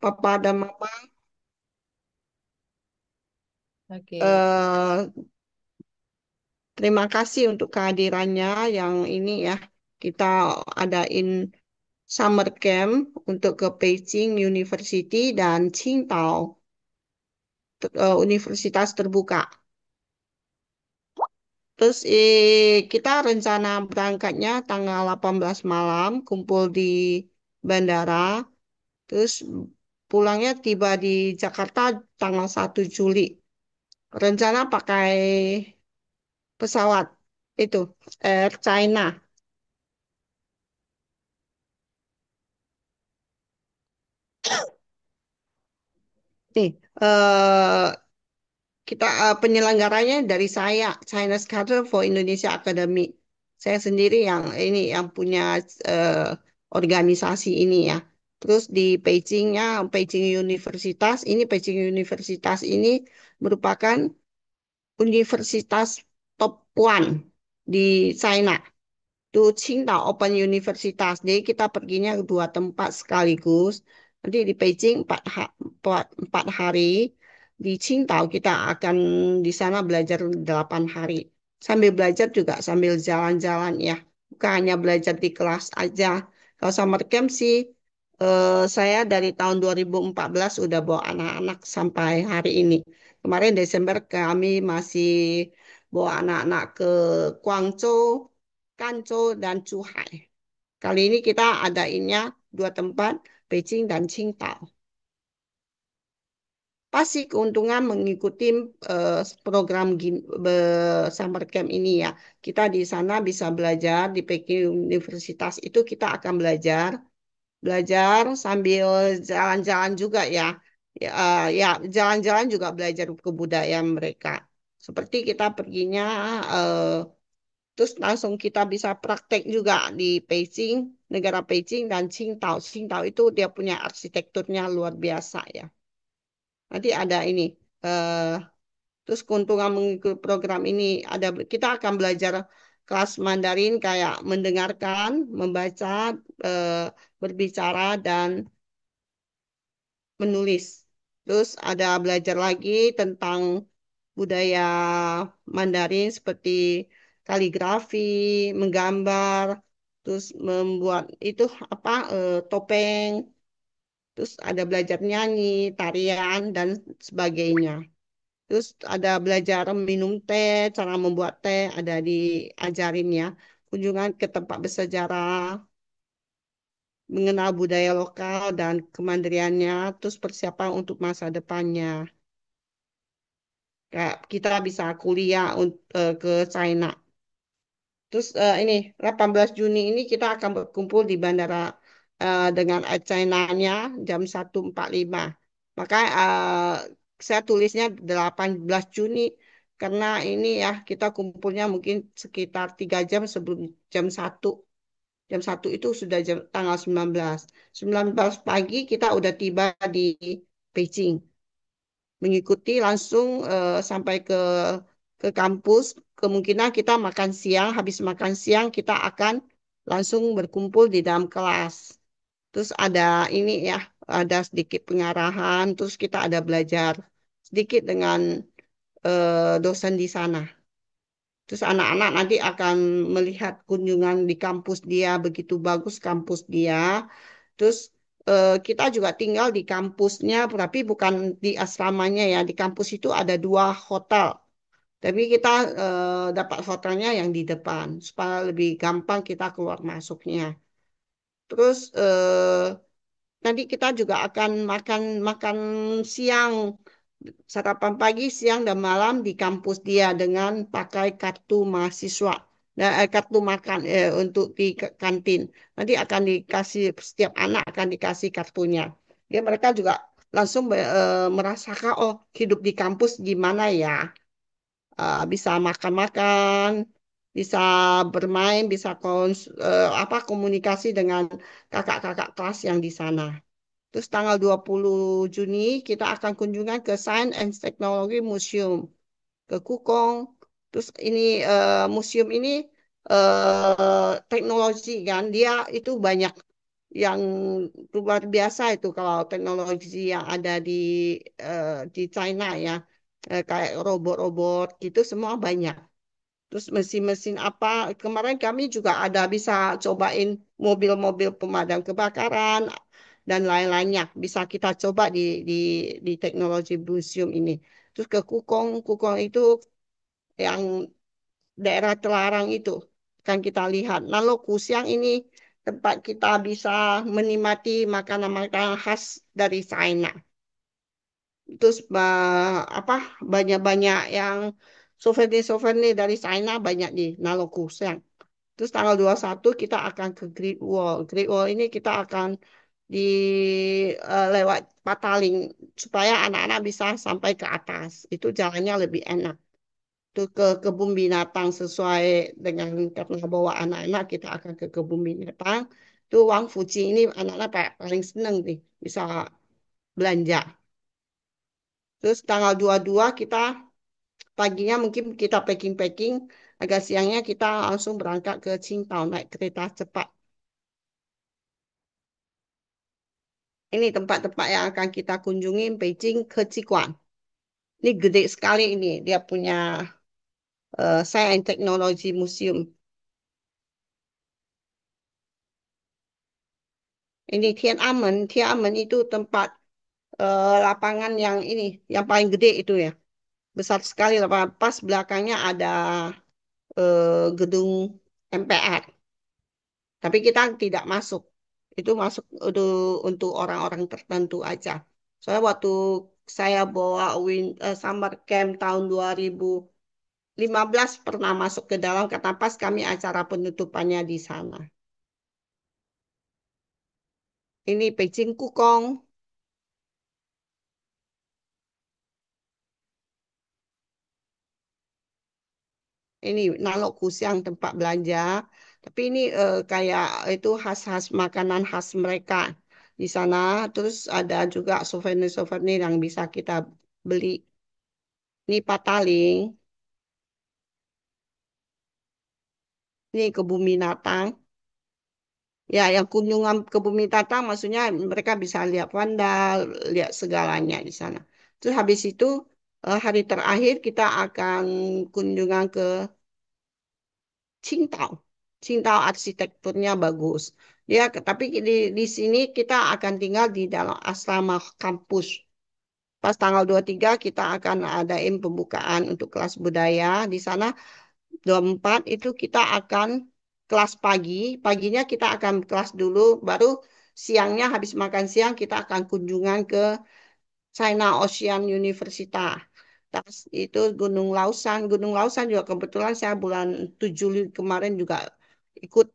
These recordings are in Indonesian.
Papa dan Mama. Oke. eh, Terima kasih untuk kehadirannya yang ini ya. Kita adain summer camp untuk ke Beijing University dan Qingdao Universitas Terbuka. Terus kita rencana berangkatnya tanggal 18 malam, kumpul di bandara. Terus pulangnya tiba di Jakarta tanggal 1 Juli. Rencana pakai pesawat itu Air China. Nih, kita penyelenggaranya dari saya, China Charter for Indonesia Academy. Saya sendiri yang ini yang punya eh, organisasi ini ya. Terus di Beijingnya, Beijing Universitas, ini Beijing Universitas ini merupakan universitas top one di China. Itu Qingdao Open Universitas. Jadi kita perginya ke dua tempat sekaligus. Nanti di Beijing empat hari. Di Qingdao kita akan di sana belajar 8 hari. Sambil belajar juga sambil jalan-jalan ya. Bukan hanya belajar di kelas aja. Kalau summer camp sih, saya dari tahun 2014 udah bawa anak-anak sampai hari ini. Kemarin Desember kami masih bawa anak-anak ke Guangzhou, Kanto dan Zhuhai. Kali ini kita adainnya dua tempat, Beijing dan Qingdao. Pasti keuntungan mengikuti program summer camp ini ya. Kita di sana bisa belajar di Peking Universitas itu kita akan belajar sambil jalan-jalan juga ya. Ya, ya, jalan-jalan juga belajar kebudayaan mereka. Seperti kita perginya eh, terus langsung kita bisa praktek juga di Beijing, negara Beijing dan Qingdao. Qingdao itu dia punya arsitekturnya luar biasa ya. Nanti ada ini. eh Terus keuntungan mengikuti program ini ada kita akan belajar kelas Mandarin kayak mendengarkan, membaca, eh, berbicara dan menulis. Terus ada belajar lagi tentang budaya Mandarin seperti kaligrafi, menggambar, terus membuat itu apa topeng, terus ada belajar nyanyi, tarian dan sebagainya. Terus ada belajar minum teh, cara membuat teh ada diajarin ya. Kunjungan ke tempat bersejarah, mengenal budaya lokal dan kemandiriannya, terus persiapan untuk masa depannya. Kayak kita bisa kuliah ke China. Terus ini 18 Juni ini kita akan berkumpul di bandara dengan China-nya jam 1.45. Maka saya tulisnya 18 Juni karena ini ya kita kumpulnya mungkin sekitar 3 jam sebelum jam 1. Jam 1 itu sudah tanggal 19. 19 pagi kita udah tiba di Beijing mengikuti langsung sampai ke kampus. Kemungkinan kita makan siang, habis makan siang kita akan langsung berkumpul di dalam kelas. Terus ada ini ya, ada sedikit pengarahan, terus kita ada belajar sedikit dengan dosen di sana. Terus anak-anak nanti akan melihat kunjungan di kampus dia, begitu bagus kampus dia. Terus kita juga tinggal di kampusnya, tapi bukan di asramanya ya. Di kampus itu ada dua hotel. Tapi kita dapat hotelnya yang di depan, supaya lebih gampang kita keluar masuknya. Terus nanti kita juga akan makan makan siang, sarapan pagi, siang, dan malam di kampus dia dengan pakai kartu mahasiswa. Nah, kartu makan untuk di kantin. Nanti akan dikasih, setiap anak akan dikasih kartunya. Ya, mereka juga langsung merasakan, oh hidup di kampus gimana ya. Bisa makan-makan, bisa bermain, bisa apa komunikasi dengan kakak-kakak kelas yang di sana. Terus tanggal 20 Juni kita akan kunjungan ke Science and Technology Museum ke Kukong. Terus ini museum ini teknologi kan dia itu banyak yang luar biasa itu kalau teknologi yang ada di China ya. Kayak robot-robot gitu semua banyak. Terus mesin-mesin apa, kemarin kami juga ada bisa cobain mobil-mobil pemadam kebakaran dan lain-lainnya. Bisa kita coba di teknologi museum ini. Terus ke Kukong, Kukong itu yang daerah terlarang itu kan kita lihat. Lalu Kusiang ini tempat kita bisa menikmati makanan-makanan khas dari China. Terus apa banyak-banyak yang souvenir-souvenir dari China banyak di Naloxone. Terus tanggal 21 kita akan ke Great Wall. Great Wall ini kita akan di lewat Pataling supaya anak-anak bisa sampai ke atas. Itu jalannya lebih enak. Itu ke kebun binatang sesuai dengan karena bawa anak-anak kita akan ke kebun binatang. Itu Wang Fuji ini anak-anak paling seneng nih bisa belanja. Terus tanggal 22 kita paginya mungkin kita packing-packing, agak siangnya kita langsung berangkat ke Qingdao naik kereta cepat. Ini tempat-tempat yang akan kita kunjungi Beijing ke Qiguan. Ini gede sekali ini, dia punya Science and Technology Museum. Ini Tiananmen, Tiananmen itu tempat lapangan yang ini, yang paling gede itu ya. Besar sekali lapangan. Pas belakangnya ada gedung MPR. Tapi kita tidak masuk. Itu masuk untuk orang-orang tertentu aja. Soalnya waktu saya bawa summer camp tahun 2015 pernah masuk ke dalam karena pas kami acara penutupannya di sana. Ini Beijing Kukong, ini Nalok Kusiang tempat belanja. Tapi ini kayak itu khas-khas makanan khas mereka di sana. Terus ada juga souvenir-souvenir yang bisa kita beli. Ini Pataling, ini kebun binatang. Ya, yang kunjungan ke Bumi Tatang maksudnya mereka bisa lihat vandal, lihat segalanya di sana. Terus habis itu hari terakhir kita akan kunjungan ke Qingdao. Qingdao arsitekturnya bagus. Ya, tapi di sini kita akan tinggal di dalam asrama kampus. Pas tanggal 23 kita akan adain pembukaan untuk kelas budaya. Di sana 24 itu kita akan kelas pagi. Paginya kita akan kelas dulu, baru siangnya habis makan siang kita akan kunjungan ke China Ocean University. Tas itu Gunung Lausan. Gunung Lausan juga kebetulan saya bulan 7 kemarin juga ikut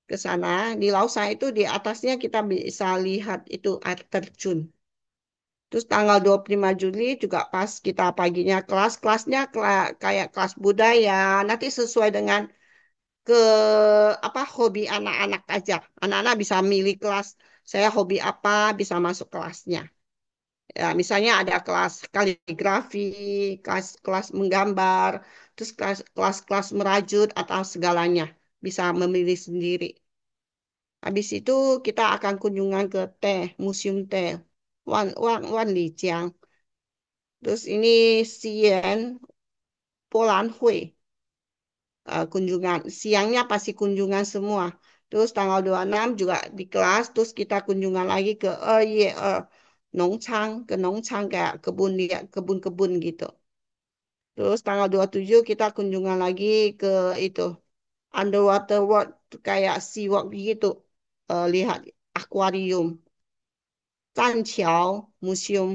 ke sana. Di Lausan itu di atasnya kita bisa lihat itu air terjun. Terus tanggal 25 Juli juga pas kita paginya kelas-kelasnya kayak kelas budaya. Nanti sesuai dengan ke apa hobi anak-anak aja. Anak-anak bisa milih kelas. Saya hobi apa bisa masuk kelasnya. Ya, misalnya ada kelas kaligrafi, kelas menggambar, terus kelas merajut atau segalanya. Bisa memilih sendiri. Habis itu kita akan kunjungan ke museum teh, Wan Lijiang. Terus ini Sien, Polan Hui. Kunjungan siangnya pasti kunjungan semua. Terus tanggal 26 juga di kelas, terus kita kunjungan lagi ke Nongchang, ke Nongchang kayak kebun lihat kebun-kebun gitu. Terus tanggal 27 kita kunjungan lagi ke itu underwater world kayak sea world gitu. Lihat akuarium. Zanqiao Museum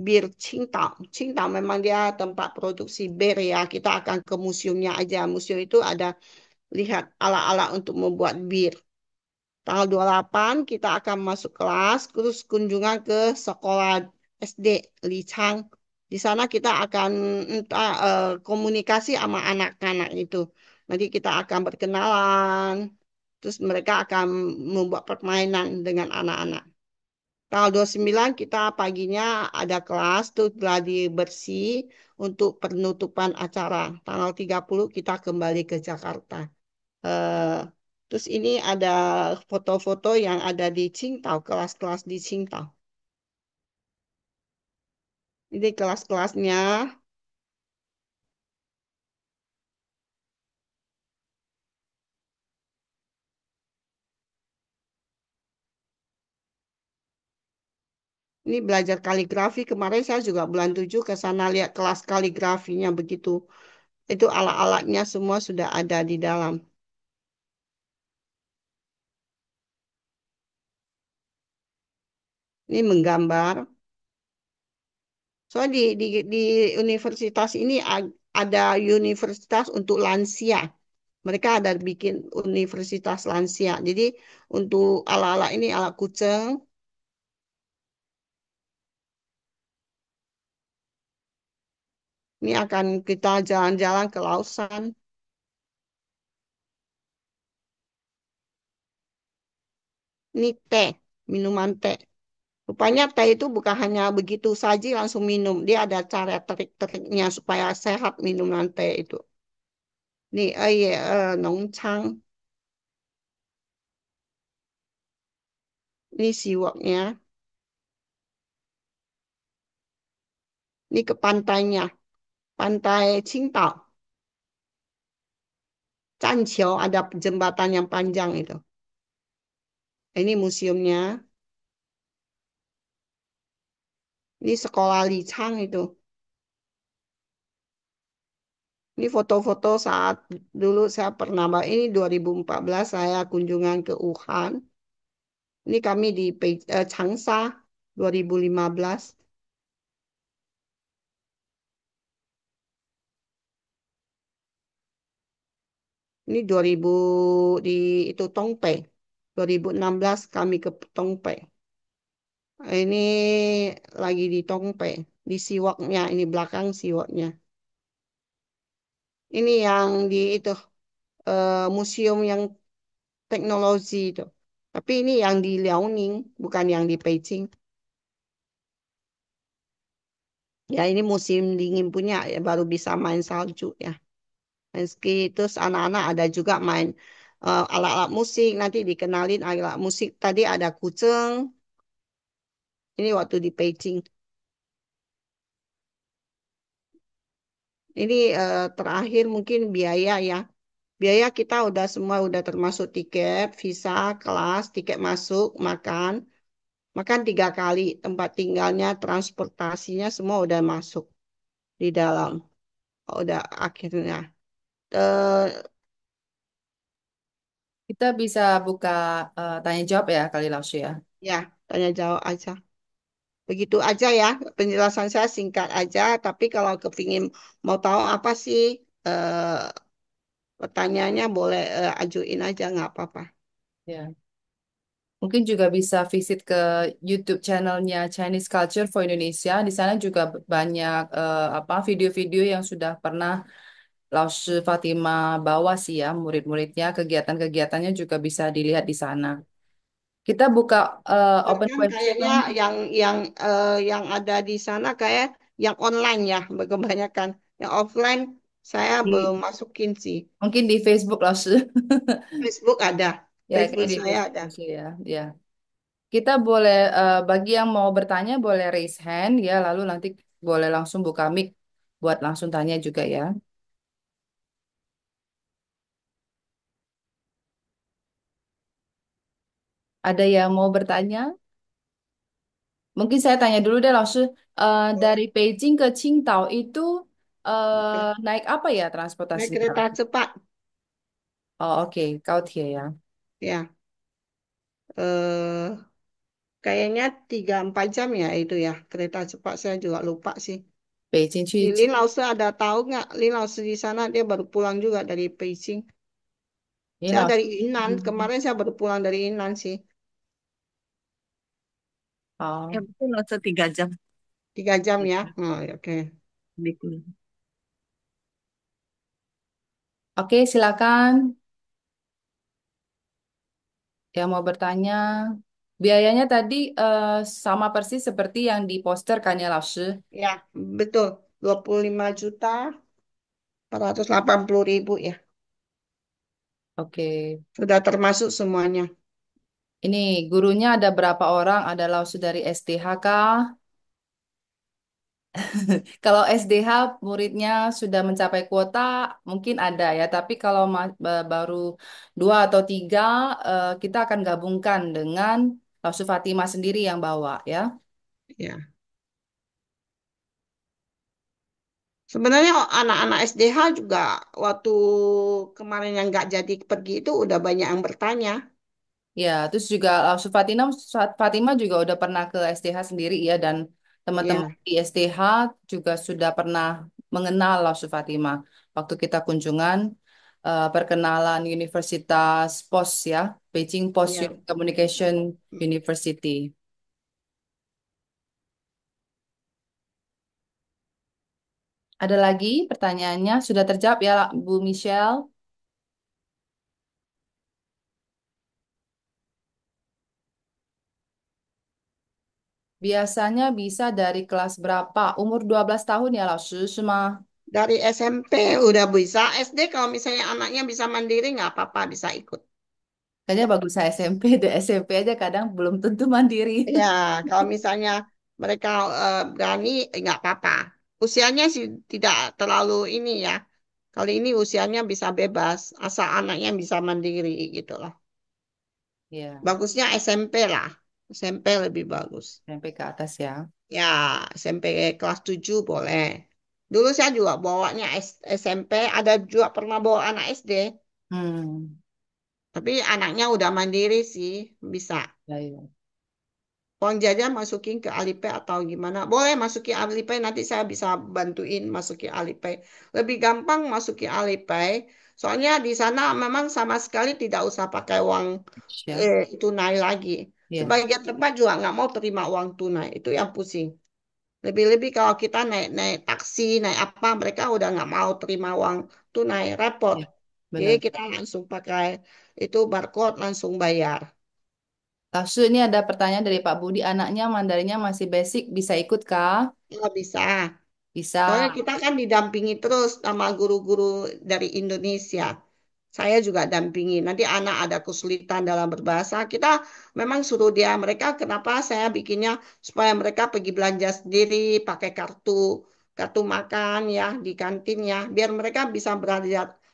Bir Qingdao. Qingdao memang dia tempat produksi bir ya. Kita akan ke museumnya aja. Museum itu ada lihat ala-ala untuk membuat bir. Tanggal 28 kita akan masuk kelas, terus kunjungan ke sekolah SD Lichang. Di sana kita akan entah, komunikasi sama anak-anak itu. Nanti kita akan berkenalan, terus mereka akan membuat permainan dengan anak-anak. Tanggal 29 kita paginya ada kelas, tuh gladi bersih untuk penutupan acara. Tanggal 30 kita kembali ke Jakarta. Terus ini ada foto-foto yang ada di Qingdao, kelas-kelas di Qingdao. Ini kelas-kelasnya. Ini belajar kaligrafi. Kemarin saya juga bulan 7 ke sana lihat kelas kaligrafinya begitu. Itu alat-alatnya semua sudah ada di dalam. Ini menggambar. Soalnya di universitas ini ada universitas untuk lansia. Mereka ada bikin universitas lansia. Jadi untuk ala-ala ini, ala kucing, ini akan kita jalan-jalan ke Lausan. Ini teh, minuman teh. Rupanya teh itu bukan hanya begitu saja langsung minum. Dia ada cara trik-triknya supaya sehat minuman teh itu. Ini iya, nongchang. Ini siwaknya. Ini ke pantainya. Pantai Qingdao. Canqiao ada jembatan yang panjang itu. Ini museumnya. Ini sekolah Li Chang itu. Ini foto-foto saat dulu saya pernah, ini 2014 saya kunjungan ke Wuhan. Ini kami di Changsha 2015. Ini 2000 di itu Tongpai. 2016 kami ke Tongpai. Ini lagi di Tongpai, di Siwaknya, ini belakang Siwaknya. Ini yang di itu museum yang teknologi itu. Tapi ini yang di Liaoning, bukan yang di Beijing. Ya ini musim dingin punya ya baru bisa main salju ya. Main ski terus anak-anak ada juga main alat-alat musik. Nanti dikenalin alat musik. Tadi ada kucing. Ini waktu di Beijing. Ini terakhir mungkin biaya ya. Biaya kita udah semua udah termasuk tiket, visa, kelas, tiket masuk, makan. Makan 3 kali, tempat tinggalnya, transportasinya semua udah masuk di dalam. Udah akhirnya. Eh, Kita bisa buka tanya jawab ya kali Laus ya. ya, tanya jawab aja. Begitu aja ya, penjelasan saya singkat aja. Tapi kalau kepingin mau tahu apa sih pertanyaannya boleh ajuin aja nggak apa-apa. Ya. Mungkin juga bisa visit ke YouTube channelnya Chinese Culture for Indonesia. Di sana juga banyak apa video-video yang sudah pernah Laus Fatima bawa sih ya murid-muridnya. Kegiatan-kegiatannya juga bisa dilihat di sana. Kita buka open Bahkan kayaknya question. yang ada di sana kayak yang online ya, kebanyakan. Yang offline saya belum masukin sih. Mungkin di Facebook Laus. Facebook ada, Ya, kayak Facebook di saya Facebook ada. Laus ya. Ya. Kita boleh bagi yang mau bertanya boleh raise hand ya, lalu nanti boleh langsung buka mic buat langsung tanya juga ya. Ada yang mau bertanya? Mungkin saya tanya dulu deh, langsung dari Beijing ke Qingdao itu Oke. naik apa ya Naik transportasinya? kereta cepat, Oh oke, Gaotie ya. ya. Eh, kayaknya 3-4 jam ya itu ya. Kereta cepat saya juga lupa sih. 北京去 Lilin Lause ada tahu nggak? Lin Lause di sana dia baru pulang juga dari Beijing. 您 Saya 老师，dari Yunnan, 嗯，kemarin saya baru pulang dari Yunnan sih. 好 betul loh, 3 jam 3 jam ya. Oh, ya, oke. di kuliah. oke silakan yang mau bertanya. Biayanya tadi sama persis seperti yang di poster kan ya, 老师？Ya, betul. 25.480.000 ya. Oke. Sudah termasuk semuanya. Ini gurunya ada berapa orang? Ada Lausu dari SDH kah? Kalau SDH muridnya sudah mencapai kuota, mungkin ada ya. Tapi kalau baru dua atau tiga, kita akan gabungkan dengan Lausu Fatimah sendiri yang bawa ya. Ya. Sebenarnya anak-anak SDH juga waktu kemarin yang nggak jadi pergi itu udah banyak yang bertanya. Ya, terus juga Fatimah juga udah pernah ke SDH sendiri ya, dan teman-teman Ya, di SDH juga sudah pernah mengenal Lausu Fatimah waktu kita kunjungan perkenalan Universitas POS ya, Beijing Post ya. Communication University. Ada lagi pertanyaannya? Sudah terjawab ya, Bu Michelle? Biasanya bisa dari kelas berapa? Umur 12 tahun ya, Lao Shi, Dari SMP udah bisa. SD kalau misalnya anaknya bisa mandiri nggak apa-apa bisa ikut. kayaknya bagus saya SMP deh. SMP aja kadang belum tentu mandiri. Ya, kalau misalnya mereka berani nggak apa-apa. Usianya sih tidak terlalu ini ya. Kali ini usianya bisa bebas, asal anaknya bisa mandiri gitu loh. Ya, Bagusnya SMP lah. SMP lebih bagus. SMP ke atas ya. Ya, SMP kelas 7 boleh. Dulu saya juga bawanya SMP, ada juga pernah bawa anak SD. Hmm, Tapi anaknya udah mandiri sih, bisa. ya, ya. Uang jajan masukin ke Alipay atau gimana? Boleh masukin Alipay, nanti saya bisa bantuin masukin Alipay. Lebih gampang masukin Alipay, soalnya di sana memang sama sekali tidak usah pakai uang Ya, tunai lagi. ya, Sebagian tempat juga nggak mau terima uang tunai, itu yang pusing. Lebih-lebih kalau kita naik-naik taksi, naik apa, mereka udah nggak mau terima uang tunai, repot. ya. Jadi Benar. kita langsung pakai itu barcode, langsung bayar. Lalu ini ada pertanyaan dari Pak Budi. Anaknya Mandarinnya masih basic, bisa ikut kah? Nggak bisa. Soalnya Bisa. kita kan didampingi terus sama guru-guru dari Indonesia. Saya juga dampingi. Nanti anak ada kesulitan dalam berbahasa, kita memang suruh dia. Mereka kenapa saya bikinnya supaya mereka pergi belanja sendiri, pakai kartu kartu makan ya di kantin ya, biar mereka bisa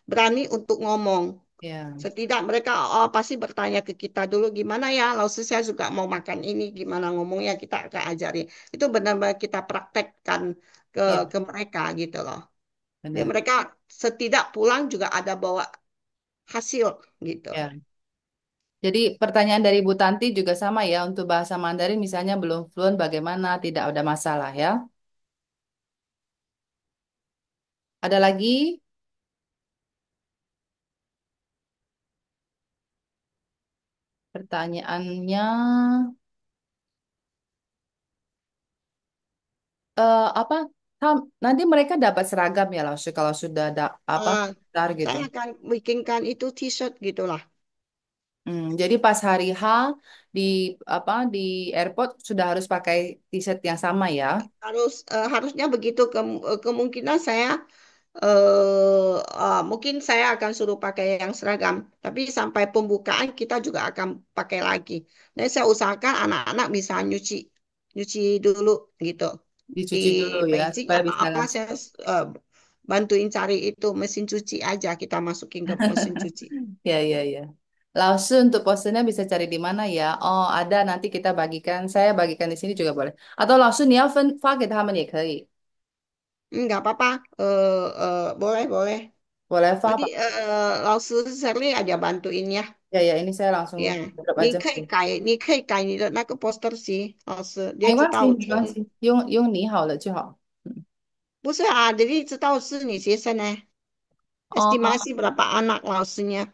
berani untuk ngomong. Ya, Setidak mereka oh, pasti bertanya ke kita dulu gimana ya, lalu saya juga mau makan ini, gimana ngomongnya kita akan ajari. Itu benar-benar kita praktekkan ke ya, mereka gitu loh. Jadi benar. mereka setidak pulang juga ada bawa hasil gitu. Ya. Jadi pertanyaan dari Bu Tanti juga sama ya, untuk bahasa Mandarin misalnya belum fluent bagaimana, tidak ada masalah ya. Ada lagi pertanyaannya, apa? Nanti mereka dapat seragam ya, Laus, kalau sudah ada apa? Eh, Daftar gitu. saya akan bikinkan itu t-shirt gitulah. Jadi pas hari H di apa di airport sudah harus pakai t-shirt yang sama ya. Harusnya begitu kemungkinan saya mungkin saya akan suruh pakai yang seragam, tapi sampai pembukaan kita juga akan pakai lagi. Dan saya usahakan anak-anak bisa nyuci nyuci dulu gitu di Dicuci dulu ya Beijing supaya atau bisa apa langsung. saya eh, bantuin cari itu mesin cuci aja kita masukin ke mesin cuci. Ya, ya, ya. Laos untuk posternya bisa cari di mana ya? Oh, ada, nanti kita bagikan. Saya bagikan di sini juga boleh. Atau 老师你要发给他们也可以，Nggak apa-apa, boleh boleh. boleh 发 Nanti 吧。老师 Sherly aja bantuin ya. Ya, ya, ini saya langsung 呀，drop 你 aja 可以 sih. 改，你可以改你的那个 poster 席，老师，你也知没关系，道从没关系，用你好了就好。嗯，不是啊，jadi 知道是你学生呢哦，estimasi berapa anak lausnya.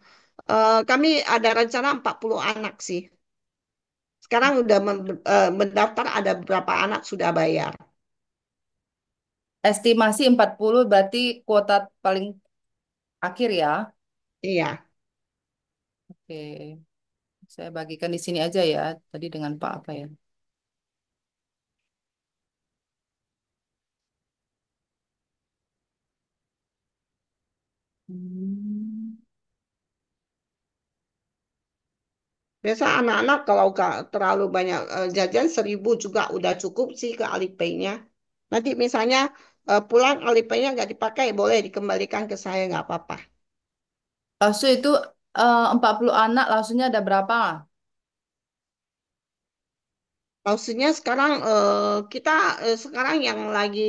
Kami ada rencana 40 anak sih. Sekarang udah mendaftar ada berapa anak sudah bayar. estimasi 40 berarti kuota paling akhir ya. Iya. Oke, saya bagikan di sini aja ya. Tadi dengan Pak apa ya? Hmm. Biasa anak-anak kalau nggak terlalu banyak jajan 1.000 juga udah cukup sih ke Alipay-nya. Nanti misalnya pulang Alipay-nya nggak dipakai, boleh dikembalikan ke saya nggak apa-apa. Lasu itu 40 anak, lasunya ada berapa? Lausnya sekarang kita sekarang yang lagi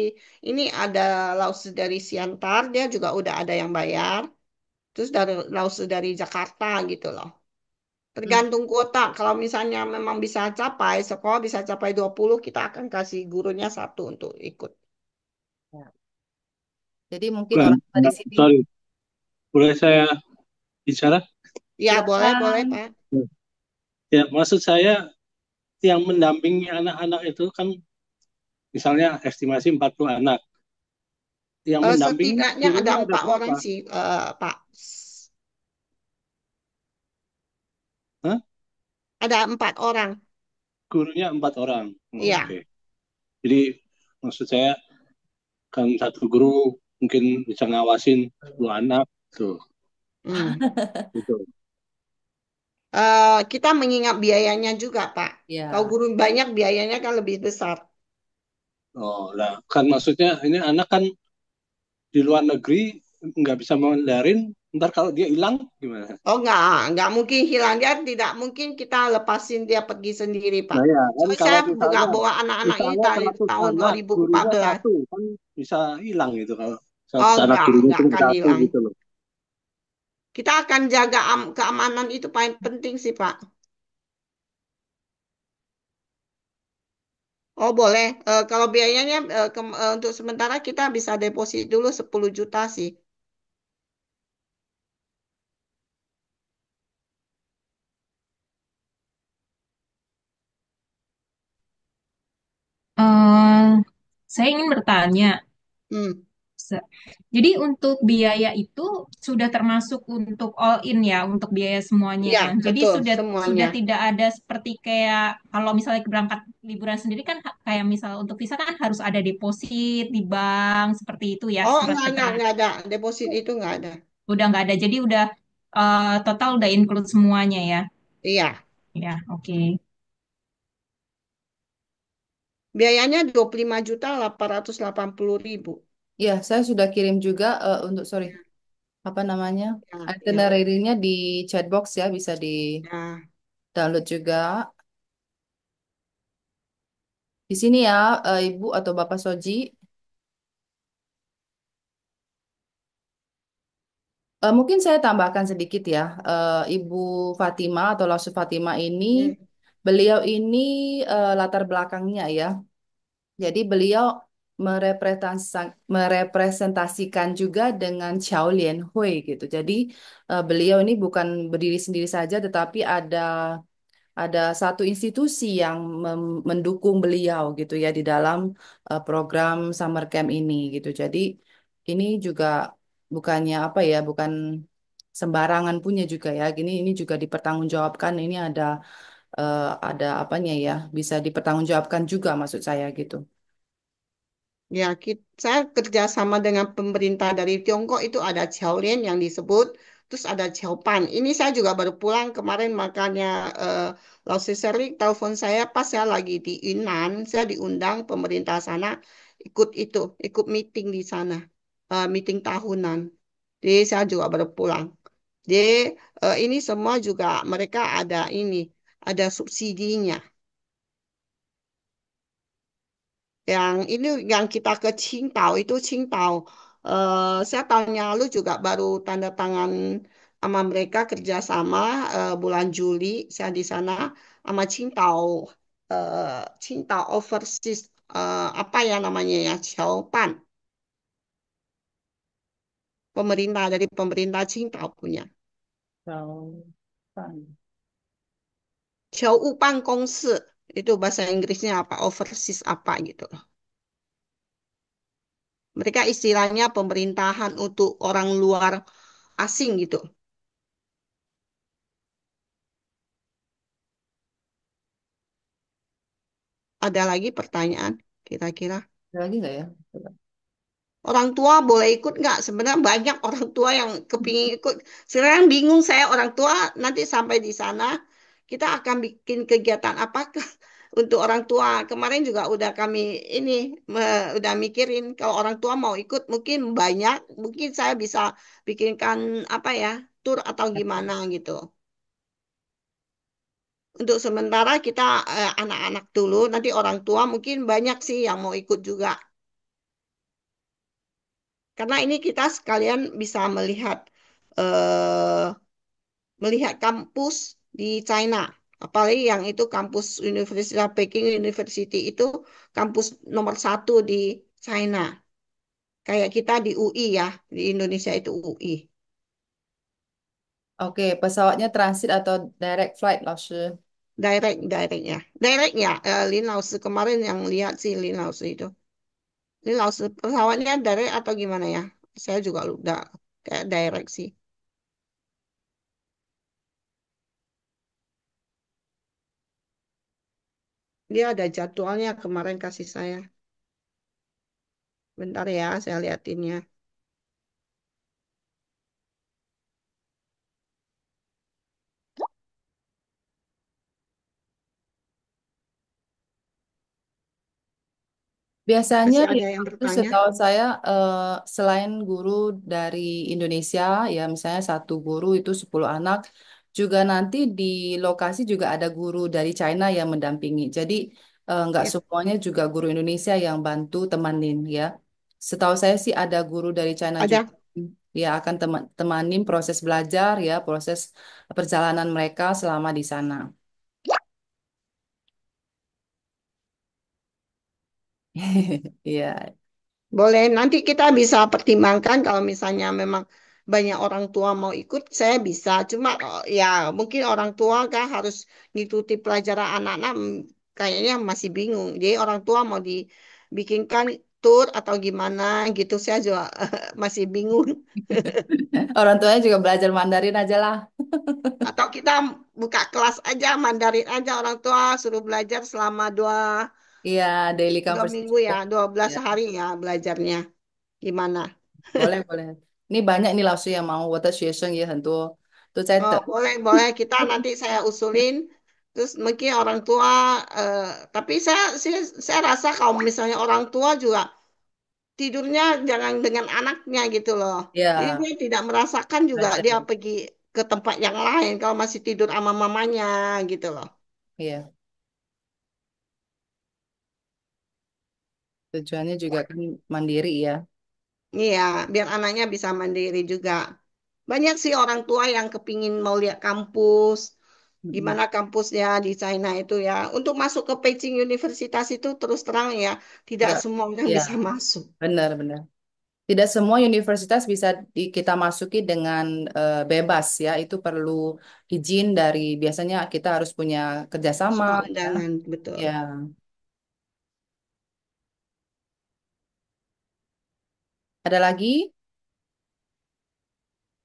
ini ada laus dari Siantar, dia juga udah ada yang bayar. Terus dari laus dari Jakarta gitu loh. Hmm. Tergantung kuota. Kalau misalnya memang bisa capai, sekolah bisa capai 20, kita akan kasih gurunya satu untuk ikut. Ya. Jadi mungkin Bukan, orang tua di sini sorry, boleh saya bicara? Ya, boleh, boleh, silakan. Pak. Ya, maksud saya yang mendampingi anak-anak itu kan misalnya estimasi 40 anak. Yang mendampingi Setidaknya ada gurunya ada 4 orang berapa? sih, Pak. Hah? Ada 4 orang. Gurunya 4 orang. Oh, Iya. oke. Jadi maksud saya kan satu guru mungkin bisa ngawasin 10 anak tuh. Hmm. Gitu. Kita mengingat biayanya juga, Pak. Kalau Ya. guru banyak, biayanya kan lebih besar. Oh, lah kan maksudnya ini anak kan di luar negeri nggak bisa Mandarin, ntar kalau dia hilang gimana? Oh, nggak mungkin hilang. Dia tidak mungkin kita lepasin dia pergi sendiri, Pak. Nah ya kan Soalnya kalau saya juga misalnya bawa anak-anak ini misalnya dari 100 tahun anak gurunya 2014. satu kan bisa hilang gitu kalau Oh, 100 anak gurunya nggak cuma akan satu hilang. gitu loh. Kita akan jaga keamanan itu paling penting sih, Pak. Oh, boleh. Kalau biayanya untuk sementara kita bisa deposit dulu 10 juta sih. Eh, saya ingin bertanya, Hmm. Se- jadi untuk biaya itu sudah termasuk untuk all in ya, untuk biaya semuanya Ya, ya. Jadi betul sudah semuanya. tidak ada seperti kayak kalau misalnya berangkat liburan sendiri kan kayak misal untuk visa kan harus ada deposit di bank seperti itu ya, Oh, surat keterangan. enggak ada. Deposit itu enggak ada. Udah nggak ada. Jadi udah total udah include semuanya ya. Iya. Ya, oke. Biayanya 25.880.000. Ya, saya sudah kirim juga untuk sorry, apa namanya? Ya, ya, Itinerary-nya di chatbox ya, bisa di ya. download juga. Di sini ya, Ibu atau Bapak Soji. Mungkin saya tambahkan sedikit ya, Ibu Fatima atau Lasu Fatima ini, Hmm. beliau ini latar belakangnya ya. Jadi beliau merepresentasikan juga dengan Chow Lien Hui gitu. Jadi beliau ini bukan berdiri sendiri saja, tetapi ada satu institusi yang mendukung beliau gitu ya di dalam program summer camp ini gitu. Jadi ini juga bukannya apa ya, bukan sembarangan punya juga ya. Ini juga dipertanggungjawabkan. Ini ada apanya ya, bisa dipertanggungjawabkan juga maksud saya gitu. Ya, saya kerjasama dengan pemerintah dari Tiongkok itu ada Xiaolin yang disebut, terus ada Xiaopan. Ini saya juga baru pulang kemarin makanya Lau Siseri telepon saya pas saya lagi di Yunnan, saya diundang pemerintah sana ikut itu, ikut meeting di sana, meeting tahunan. Jadi saya juga baru pulang. Jadi ini semua juga mereka ada subsidinya. Yang ini yang kita ke Qingdao itu Qingdao. Saya tahun yang lalu juga baru tanda tangan sama mereka kerjasama bulan Juli saya di sana sama Qingdao Overseas apa ya namanya ya Xiaopan pemerintah dari pemerintah Qingdao punya Tahu. Kan. Xiaopan Kongsi itu bahasa Inggrisnya apa overseas apa gitu loh. Mereka istilahnya pemerintahan untuk orang luar asing gitu. Ada lagi pertanyaan kira-kira? Ada lagi nggak ya? Orang tua boleh ikut nggak? Sebenarnya banyak orang tua yang kepingin ikut. Sekarang bingung saya orang tua nanti sampai di sana kita akan bikin kegiatan apakah untuk orang tua. Kemarin juga udah kami ini udah mikirin kalau orang tua mau ikut mungkin banyak, mungkin saya bisa bikinkan apa ya, tur atau gimana gitu. Untuk sementara kita anak-anak dulu, nanti orang tua mungkin banyak sih yang mau ikut juga. Karena ini kita sekalian bisa melihat eh, melihat kampus di China. Apalagi yang itu kampus Universitas Peking University itu kampus nomor satu di China. Kayak kita di UI ya, di Indonesia itu UI. Oke, pesawatnya transit atau direct flight, 老师? Direct ya. Direct ya, Lin Laosi kemarin yang lihat sih Lin Laosi itu. Lin Laosi pesawatnya direct atau gimana ya? Saya juga udah kayak direct sih. Dia ada jadwalnya kemarin kasih saya. Bentar ya, saya liatinnya. Biasanya Masih di ada yang itu bertanya? setahu saya selain guru dari Indonesia ya misalnya satu guru itu 10 anak juga nanti di lokasi juga ada guru dari China yang mendampingi. Jadi nggak Ya, semuanya juga guru Indonesia yang bantu temanin ya. Setahu saya sih ada guru dari China juga ada. ya akan temanin proses belajar ya proses perjalanan mereka selama di sana. Iya, Boleh, nanti kita bisa pertimbangkan kalau misalnya memang banyak orang tua mau ikut, saya bisa. Cuma ya mungkin orang tua kan harus ngikuti pelajaran anak-anak kayaknya masih bingung. Jadi orang tua mau dibikinkan tour atau gimana gitu, saya juga masih bingung. orang tuanya juga belajar Mandarin aja lah. Atau kita buka kelas aja, Mandarin aja orang tua suruh belajar selama Iya, daily 2 minggu ya, conversation. 12 Ya, hari ya belajarnya. Gimana? boleh, boleh. Ini banyak nih 老师 yang mau 我的学生也很多都在 Oh, 等。boleh, boleh. Kita nanti saya usulin. Terus mungkin orang tua, eh, tapi saya rasa kalau misalnya orang tua juga tidurnya jangan dengan anaknya gitu loh. Jadi Ya, dia tidak merasakan juga belajar. dia pergi ke tempat yang lain kalau masih tidur sama mamanya gitu loh. Iya, tujuannya juga kan mandiri ya. Iya, biar anaknya bisa mandiri juga. Banyak sih orang tua yang kepingin mau lihat kampus, Mm-mm. gimana kampusnya di China itu ya. Untuk masuk ke Beijing Universitas itu terus terang ya, tidak Enggak, semua orang ya, bisa masuk. benar-benar. Tidak semua universitas bisa kita masuki dengan bebas ya. Itu perlu izin dari biasanya kita harus punya kerjasama Surat ya. undangan, betul. Ya, ada lagi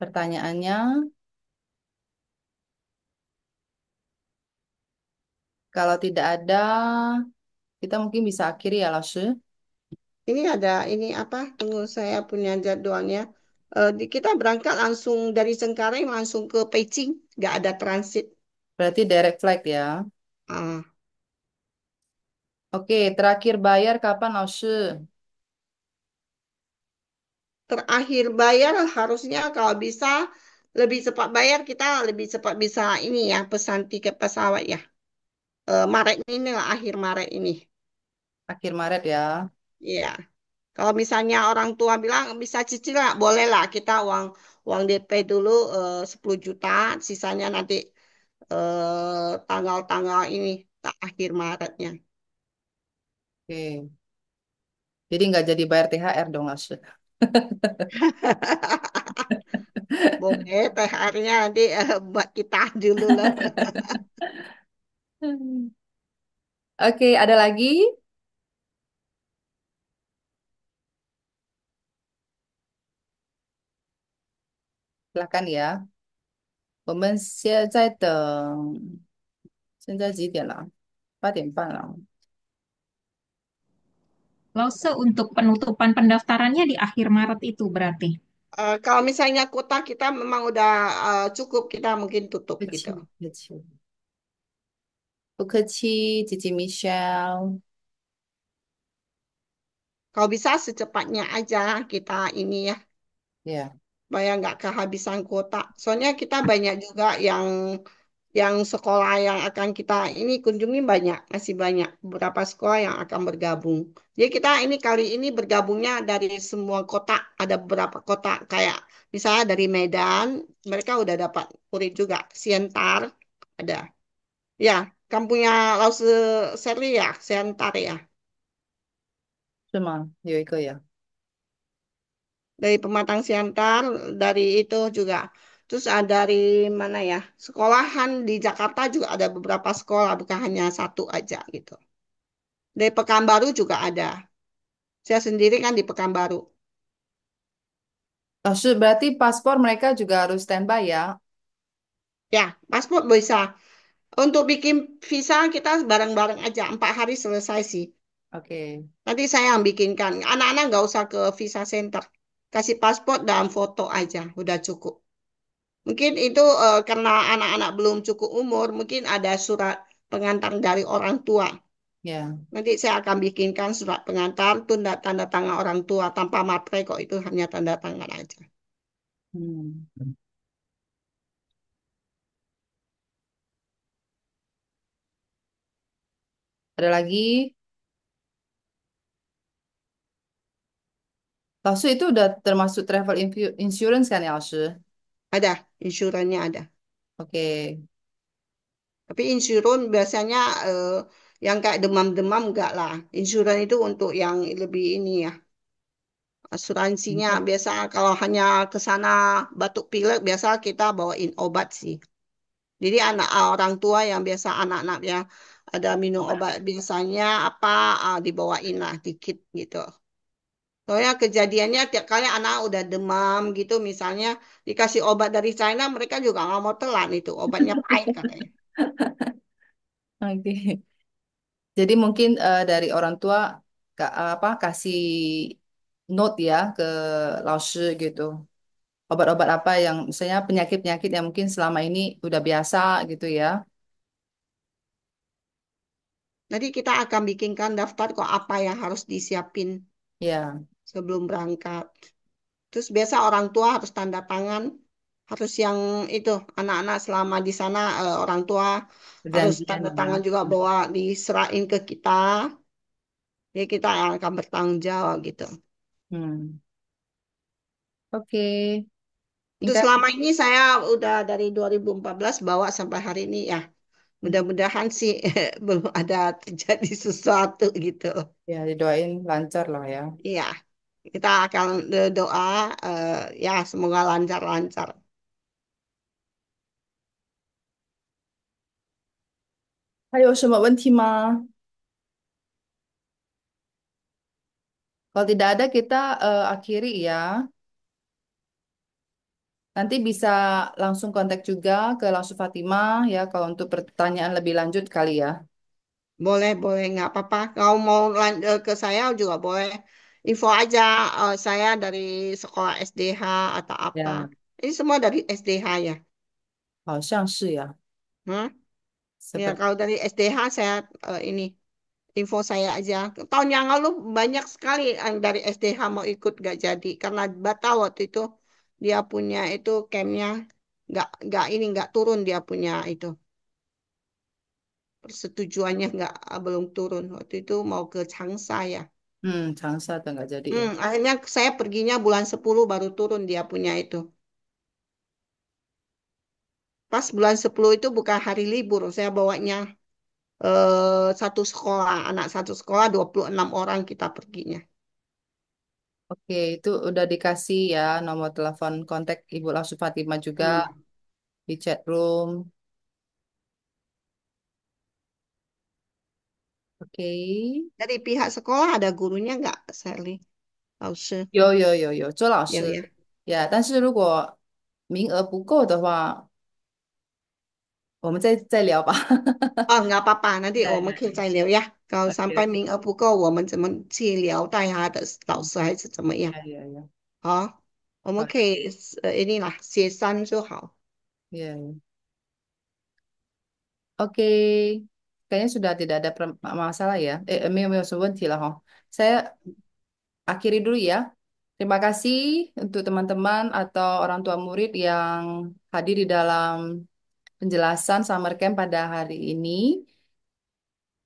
pertanyaannya? Kalau tidak ada, kita mungkin bisa akhiri ya, 老师. Ini ada ini apa? Tunggu saya punya jadwalnya. Kita berangkat langsung dari Cengkareng langsung ke Beijing, nggak ada transit. Berarti direct flight ya. Ah, Oke, terakhir bayar kapan, 老师? terakhir bayar harusnya kalau bisa lebih cepat bayar kita lebih cepat bisa ini ya pesan tiket pesawat ya. Maret ini lah akhir Maret ini. Akhir Maret ya. Iya. Kalau misalnya orang tua bilang bisa cicil lah, boleh lah kita uang uang DP dulu 10 juta, sisanya nanti tanggal-tanggal ini akhir Maretnya. Oke. Jadi nggak jadi bayar THR dong, 老师. Boleh THR-nya nanti buat kita dulu lah. Oke, ada lagi? Silakan ya. 我们现在几点了？8点半了。Lause untuk penutupan pendaftarannya di akhir Maret itu berarti. Kalau misalnya kuota kita memang udah cukup, kita mungkin tutup gitu. Kecil, kecil. 不客气，姐姐 Michelle。Kalau bisa secepatnya aja kita ini ya, Ya, supaya nggak kehabisan kuota. Soalnya kita banyak juga yang sekolah yang akan kita ini kunjungi banyak, masih banyak beberapa sekolah yang akan bergabung. Jadi kita ini kali ini bergabungnya dari semua kota, ada beberapa kota kayak misalnya dari Medan, mereka udah dapat murid juga. Siantar ada. Ya, kampungnya Lause Serli ya, Siantar ya. 是吗？有一个呀。Dari Pematang Siantar, dari itu juga. Terus ada dari mana ya? Sekolahan di Jakarta juga ada beberapa sekolah, bukan hanya satu aja gitu. Dari Pekanbaru juga ada. Saya sendiri kan di Pekanbaru. 老师 berarti paspor mereka juga harus standby ya? Ya, paspor bisa. Untuk bikin visa kita bareng-bareng aja. 4 hari selesai sih. Oke. Nanti saya yang bikinkan. Anak-anak nggak usah ke visa center. Kasih paspor dan foto aja. Udah cukup. Mungkin itu karena anak-anak belum cukup umur. Mungkin ada surat pengantar dari orang tua. Ya. Nanti saya akan bikinkan surat pengantar. Tunda tanda tangan orang tua tanpa materai kok. Itu hanya tanda tangan aja. Hmm. Ada lagi? Lalu itu udah termasuk travel insurance kan ya, Lalu? Ada. Insurannya ada. Oke. Tapi insurans biasanya yang kayak demam-demam enggak lah. Insurans itu untuk yang lebih ini ya. Asuransinya biasa kalau hanya ke sana batuk pilek biasa kita bawain obat sih. Jadi anak orang tua yang biasa anak-anak ya ada minum obat biasanya apa dibawain lah dikit gitu. Soalnya kejadiannya tiap kali anak udah demam gitu misalnya dikasih obat dari China mereka juga nggak mau telan itu obatnya pahit katanya. Oke. Jadi mungkin dari orang tua apa kasih note ya ke Laoshi gitu. Obat-obat apa yang misalnya penyakit-penyakit yang mungkin selama ini udah biasa gitu ya. Nanti kita akan bikinkan daftar kok apa yang harus disiapin Ya, sebelum berangkat. Terus biasa orang tua harus tanda tangan, harus yang itu anak-anak selama di sana orang tua harus perjanjian tanda ya. tangan juga bahwa diserahin ke kita, ya kita yang akan bertanggung jawab gitu. Hmm. Oke. Untuk Tingkat selama ini saya udah dari 2014 bawa sampai hari ini ya. Mudah-mudahan sih belum ada terjadi sesuatu gitu. ya didoain lancar lah ya. Iya, kita akan doa ya semoga lancar-lancar. 还有什么问题吗？Kalau tidak ada kita akhiri ya. Nanti bisa langsung kontak juga ke langsung Fatimah ya kalau untuk pertanyaan lebih lanjut kali ya. Boleh, boleh, nggak apa-apa. Kalau mau ke saya juga boleh. Info aja, saya dari sekolah SDH atau apa. Ya, Ini semua dari SDH ya. 好像是呀。Hmm? Ya, Seperti kalau dari SDH saya ini info saya aja. Tahun yang lalu banyak sekali yang dari SDH mau ikut nggak jadi karena batal waktu itu dia punya itu campnya nggak ini nggak turun dia punya itu persetujuannya nggak belum turun waktu itu mau ke Changsha ya. 长沙的 nggak jadi ya. Akhirnya saya perginya bulan 10 baru turun dia punya itu. Pas bulan 10 itu bukan hari libur, saya bawanya satu sekolah, anak satu sekolah 26 orang kita perginya. Oke, itu udah dikasih ya nomor telepon kontak Ibu Langsung Fatimah juga Hmm. di chat room. Oke. Dari pihak sekolah ada gurunya nggak, Sally? Lause. 有周老 Ya 师 ya. 呀，但是如果名额不够的话，我们再聊吧。Oh, nggak apa-apa, nanti 我们可以 对 再聊呀。kalau sampai ，OK，名额不够，我们怎么去聊待他的老师还是怎么样？呀，好，我们好，可以一定啦，协商就好。耶，OK， kayaknya sudah tidak ada masalah ya. 没有什么问题了哈. Saya akhiri dulu ya. Terima kasih untuk teman-teman atau orang tua murid yang hadir di dalam penjelasan summer camp pada hari ini.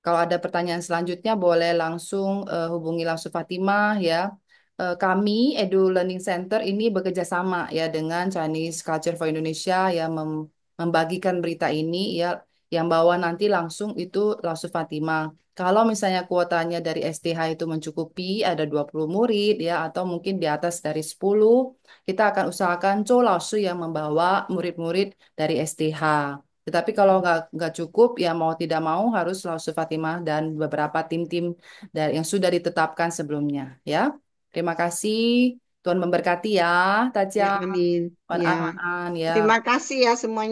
Kalau ada pertanyaan selanjutnya boleh langsung hubungi langsung Fatimah ya. Kami Edu Learning Center ini bekerja sama ya dengan Chinese Culture for Indonesia yang membagikan berita ini ya, yang bawa nanti langsung itu langsung Fatimah. Kalau misalnya kuotanya dari STH itu mencukupi ada 20 murid ya atau mungkin di atas dari 10, kita akan usahakan Zhou Laosu yang membawa murid-murid dari STH. Tetapi kalau nggak cukup, ya mau tidak mau harus Lausu Fatimah dan beberapa tim-tim dari yang sudah ditetapkan sebelumnya. Ya, terima kasih. Tuhan memberkati ya, Taja. Ya, amin. Ya. Maan, ya. Terima kasih ya semuanya.